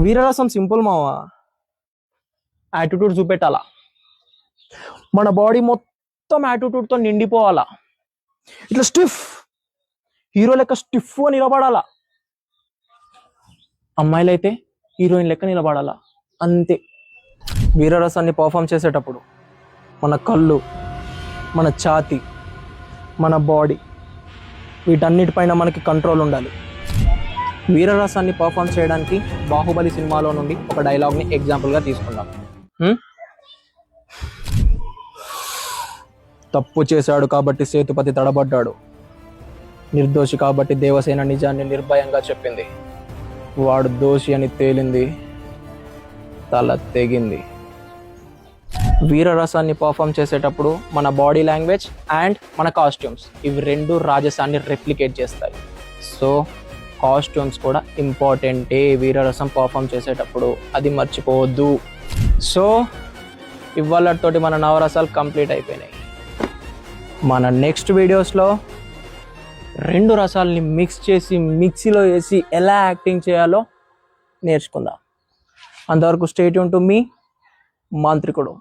వీరరసం simple మావా, attitude చూపెట్టాలా, మన body మొత్తం యాటిట్యూడ్తో నిండిపోవాలా, ఇట్లా స్టిఫ్ హీరో లెక్క స్టిఫ్ గా నిలబడాలా, అమ్మాయిలైతే హీరోయిన్ లెక్క నిలబడాలా, అంతే. వీరరసాన్ని పర్ఫామ్ చేసేటప్పుడు మన కళ్ళు, మన ఛాతి, మన బాడీ వీటన్నిటిపైన మనకి కంట్రోల్ ఉండాలి. వీరరసాన్ని పర్ఫామ్ చేయడానికి బాహుబలి సినిమాలో నుండి ఒక డైలాగ్ని ఎగ్జాంపుల్గా తీసుకుందాం. తప్పు చేశాడు కాబట్టి సేతుపతి తడబడ్డాడు, నిర్దోషి కాబట్టి దేవసేన నిజాన్ని నిర్భయంగా చెప్పింది, వాడు దోషి అని తేలింది, తల తెగింది. వీరరసాన్ని పర్ఫామ్ చేసేటప్పుడు మన బాడీ లాంగ్వేజ్ అండ్ మన కాస్ట్యూమ్స్ ఇవి రెండు రాజసాన్ని రెప్లికేట్ చేస్తాయి. సో కాస్ట్యూమ్స్ కూడా ఇంపార్టెంటే వీరరసం పర్ఫామ్ చేసేటప్పుడు, అది మర్చిపోవద్దు. సో ఇవాళతోటి మన నవరసాలు కంప్లీట్ అయిపోయినాయి. మన నెక్స్ట్ వీడియోస్లో రెండు రసాలని మిక్స్ చేసి మిక్సీలో వేసి ఎలా యాక్టింగ్ చేయాలో నేర్చుకుందాం. అంతవరకు స్టే ట్యూన్ టు మీ మాంత్రికుడు.